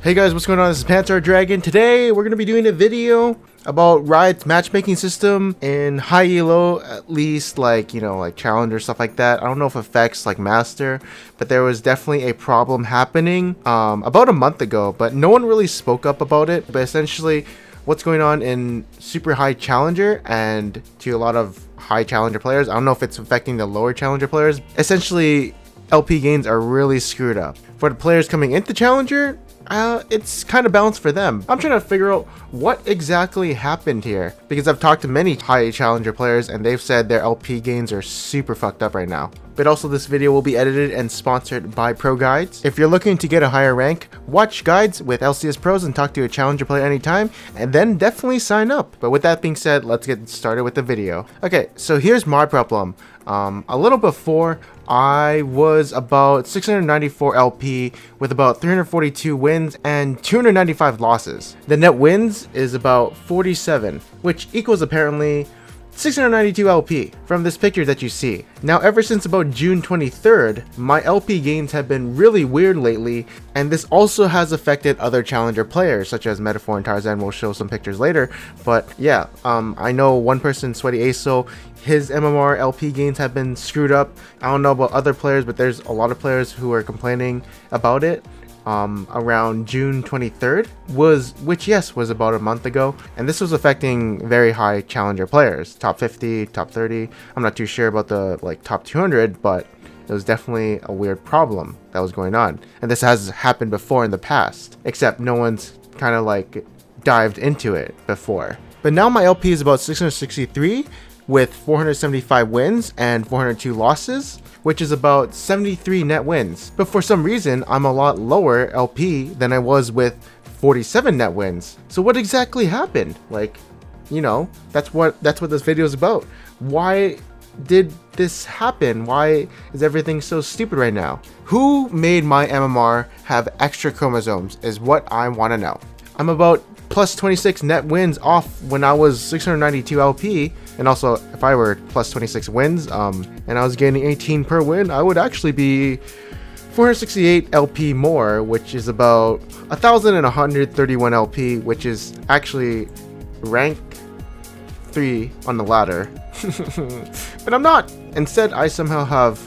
Hey guys, what's going on? This is Panther Dragon. Today we're going to be doing a video about Riot's matchmaking system in high elo, at least like challenger, stuff like that. I don't know if it affects like master, but there was definitely a problem happening about a month ago, but no one really spoke up about it. But essentially what's going on in super high challenger and to a lot of high challenger players, I don't know if it's affecting the lower challenger players. Essentially LP gains are really screwed up. For the players coming into challenger, it's kind of balanced for them. I'm trying to figure out what exactly happened here, because I've talked to many high challenger players and they've said their LP gains are super fucked up right now. But also this video will be edited and sponsored by Pro Guides. If you're looking to get a higher rank, watch guides with LCS pros and talk to a challenger player anytime, and then definitely sign up. But with that being said, let's get started with the video. Okay, so here's my problem. A little before, I was about 694 LP with about 342 wins and 295 losses. The net wins is about 47, which equals apparently 692 LP from this picture that you see. Now, ever since about June 23rd, my LP gains have been really weird lately, and this also has affected other challenger players such as Metaphor and Tarzan. We'll show some pictures later, but yeah, I know one person, Sweaty Aso, his MMR LP gains have been screwed up. I don't know about other players, but there's a lot of players who are complaining about it. Around June 23rd, which was about a month ago, and this was affecting very high challenger players, top 50, top 30. I'm not too sure about the top 200, but it was definitely a weird problem that was going on, and this has happened before in the past, except no one's kind of dived into it before. But now my LP is about 663 with 475 wins and 402 losses, which is about 73 net wins. But for some reason, I'm a lot lower LP than I was with 47 net wins. So what exactly happened? That's what this video is about. Why did this happen? Why is everything so stupid right now? Who made my MMR have extra chromosomes is what I want to know. I'm about plus 26 net wins off when I was 692 LP, and also if I were plus 26 wins and I was gaining 18 per win, I would actually be 468 LP more, which is about 1,131 LP, which is actually rank 3 on the ladder. But I'm not. Instead, I somehow have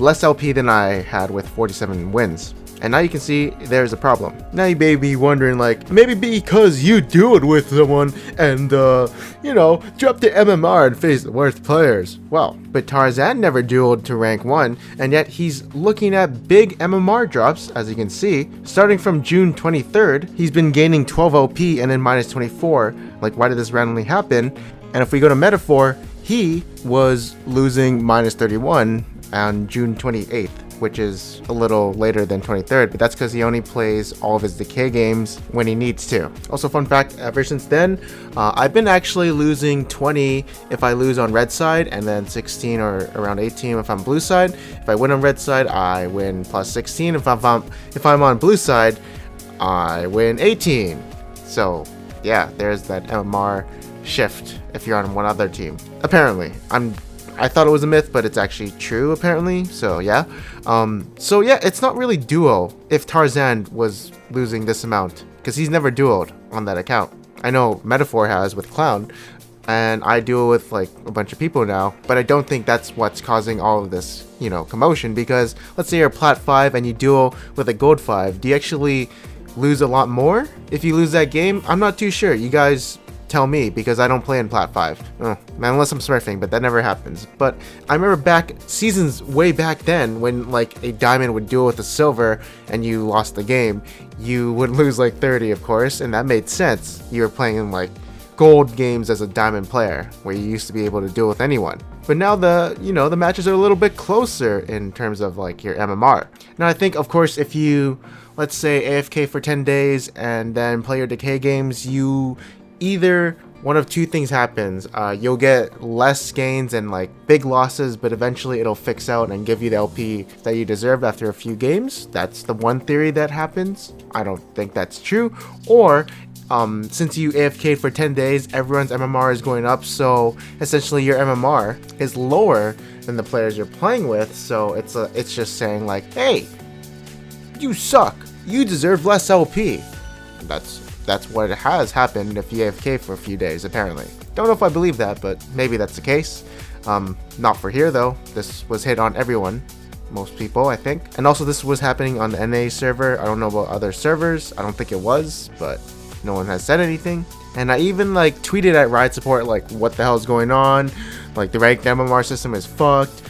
less LP than I had with 47 wins. And now you can see there's a problem. Now you may be wondering, maybe because you dueled with someone and, dropped the MMR and faced the worst players. Well, but Tarzan never dueled to rank 1, and yet he's looking at big MMR drops, as you can see. Starting from June 23rd, he's been gaining 12 LP and then minus 24. Why did this randomly happen? And if we go to Metaphor, he was losing minus 31 on June 28th. Which is a little later than 23rd, but that's because he only plays all of his decay games when he needs to. Also, fun fact, ever since then, I've been actually losing 20 if I lose on red side, and then 16 or around 18 if I'm blue side. If I win on red side, I win plus 16. If I'm on blue side, I win 18. So yeah, there's that MMR shift if you're on one other team. Apparently, I thought it was a myth, but it's actually true apparently. So yeah, it's not really duo if Tarzan was losing this amount, because he's never duoed on that account. I know Metaphor has with Clown, and I duel with a bunch of people now, but I don't think that's what's causing all of this commotion. Because let's say you're plat 5 and you duel with a gold 5, do you actually lose a lot more if you lose that game? I'm not too sure. You guys tell me, because I don't play in plat 5 unless I'm smurfing, but that never happens. But I remember back seasons way back then when a diamond would duel with a silver and you lost the game, you would lose 30, of course, and that made sense. You were playing in gold games as a diamond player where you used to be able to duel with anyone. But now the matches are a little bit closer in terms of your MMR. Now I think, of course, if you, let's say, AFK for 10 days and then play your decay games, either one of two things happens. You'll get less gains and big losses, but eventually it'll fix out and give you the LP that you deserved after a few games. That's the one theory that happens. I don't think that's true. Or since you AFK'd for 10 days, everyone's MMR is going up, so essentially your MMR is lower than the players you're playing with, so it's just saying hey, you suck. you deserve less LP. That's what has happened if you AFK for a few days, apparently. Don't know if I believe that, but maybe that's the case. Not for here though. This was hit on everyone. Most people, I think. And also this was happening on the NA server. I don't know about other servers. I don't think it was, but no one has said anything. And I even like tweeted at Riot support like what the hell is going on? Like the ranked MMR system is fucked.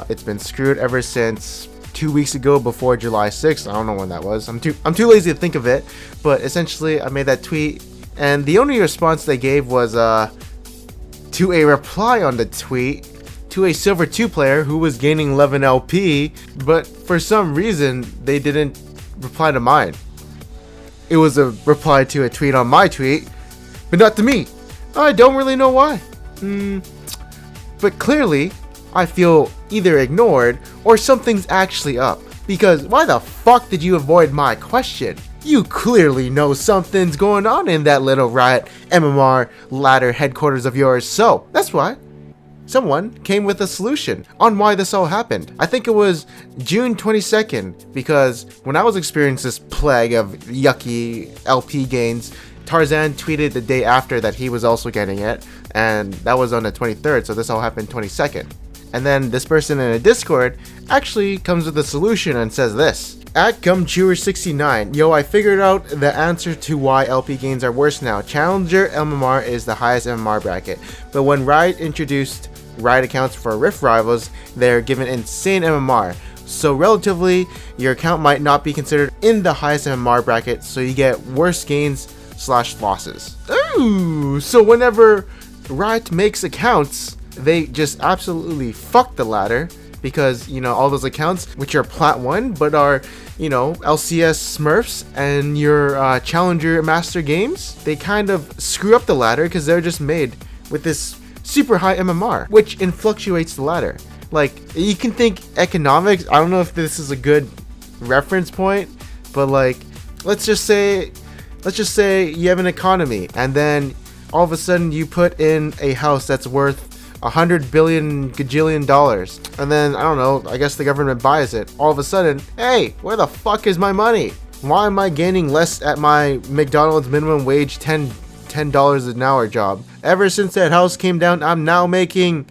It's been screwed ever since 2 weeks ago before July 6th. I don't know when that was. I'm too lazy to think of it. But essentially I made that tweet and the only response they gave was to a reply on the tweet to a Silver 2 player who was gaining 11 LP, but for some reason they didn't reply to mine. It was a reply to a tweet on my tweet, but not to me. I don't really know why. But clearly, I feel either ignored or something's actually up. Because why the fuck did you avoid my question? You clearly know something's going on in that little Riot MMR ladder headquarters of yours, so that's why someone came with a solution on why this all happened. I think it was June 22nd, because when I was experiencing this plague of yucky LP gains, Tarzan tweeted the day after that he was also getting it, and that was on the 23rd, so this all happened 22nd. And then this person in a Discord actually comes with a solution and says this. At Gumchewer69, yo, I figured out the answer to why LP gains are worse now. Challenger MMR is the highest MMR bracket, but when Riot introduced Riot accounts for Rift Rivals, they're given insane MMR. So relatively, your account might not be considered in the highest MMR bracket, so you get worse gains / losses. Ooh, so whenever Riot makes accounts, they just absolutely fuck the ladder, because, you know, all those accounts which are Plat 1 but are, you know, LCS Smurfs and your Challenger Master games, they kind of screw up the ladder because they're just made with this super high MMR, which influctuates the ladder. Like, you can think economics. I don't know if this is a good reference point, but like, let's just say you have an economy, and then all of a sudden you put in a house that's worth $100 billion gajillion dollars, and then I don't know, I guess the government buys it. All of a sudden, hey, where the fuck is my money? Why am I gaining less at my McDonald's minimum wage $10 an hour job? Ever since that house came down, I'm now making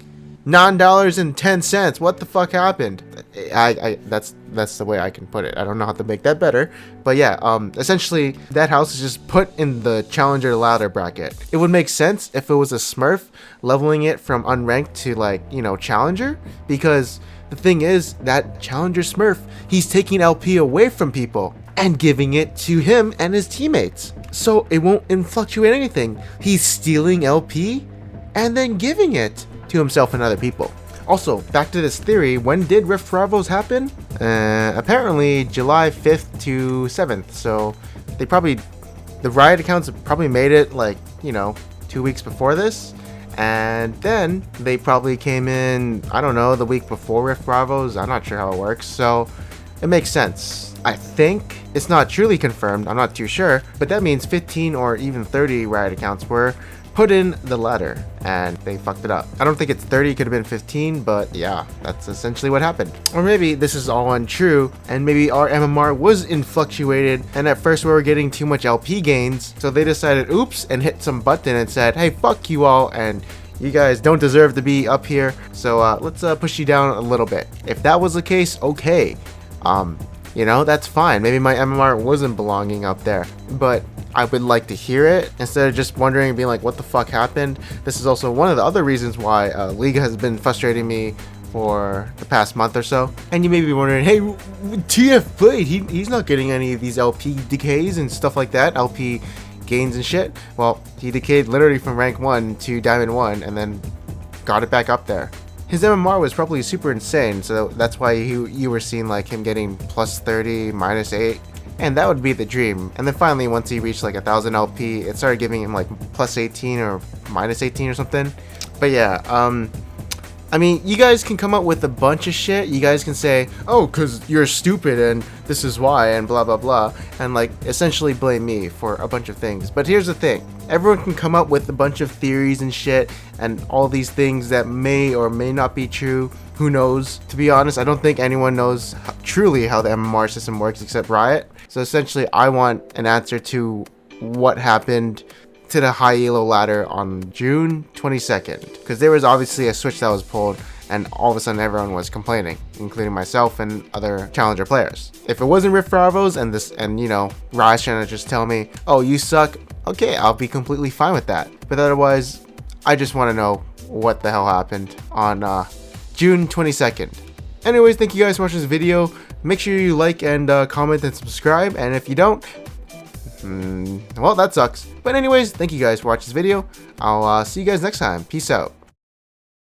$9.10. What the fuck happened? That's the way I can put it. I don't know how to make that better, but yeah, essentially that house is just put in the Challenger ladder bracket. It would make sense if it was a Smurf leveling it from unranked to, like, you know, Challenger, because the thing is that Challenger Smurf, he's taking LP away from people and giving it to him and his teammates, so it won't fluctuate anything. He's stealing LP and then giving it to himself and other people. Also, back to this theory, when did Rift Rivals happen? Apparently July 5th to 7th, so the Riot accounts probably made it, like, you know, 2 weeks before this, and then they probably came in, I don't know, the week before Rift Rivals. I'm not sure how it works, so it makes sense. I think it's not truly confirmed, I'm not too sure, but that means 15 or even 30 Riot accounts were put in the ladder and they fucked it up. I don't think it's 30, it could have been 15, but yeah, that's essentially what happened. Or maybe this is all untrue and maybe our MMR was influctuated, and at first we were getting too much LP gains, so they decided oops and hit some button and said, hey, fuck you all, and you guys don't deserve to be up here, so let's push you down a little bit. If that was the case, okay, you know, that's fine. Maybe my MMR wasn't belonging up there, but I would like to hear it instead of just wondering and being like, what the fuck happened? This is also one of the other reasons why League has been frustrating me for the past month or so. And you may be wondering, hey, TF played, he's not getting any of these LP decays and stuff like that, LP gains and shit. Well, he decayed literally from rank 1 to diamond 1 and then got it back up there. His MMR was probably super insane, so that's why you were seeing like him getting plus 30, minus 8, and that would be the dream. And then finally, once he reached like 1,000 LP, it started giving him like plus 18 or minus 18 or something. But yeah, I mean, you guys can come up with a bunch of shit. You guys can say, oh, because you're stupid and this is why and blah blah blah, and like essentially blame me for a bunch of things. But here's the thing, everyone can come up with a bunch of theories and shit and all these things that may or may not be true. Who knows? To be honest, I don't think anyone knows truly how the MMR system works except Riot. So essentially, I want an answer to what happened to the high elo ladder on June 22nd, because there was obviously a switch that was pulled and all of a sudden everyone was complaining, including myself and other challenger players. If it wasn't Rift Bravos and you know, Riot's trying to just tell me, oh, you suck, okay, I'll be completely fine with that. But otherwise, I just want to know what the hell happened on June 22nd. Anyways, thank you guys for watching this video. Make sure you like and comment and subscribe, and if you don't, well, that sucks. But anyways, thank you guys for watching this video. I'll see you guys next time. Peace out.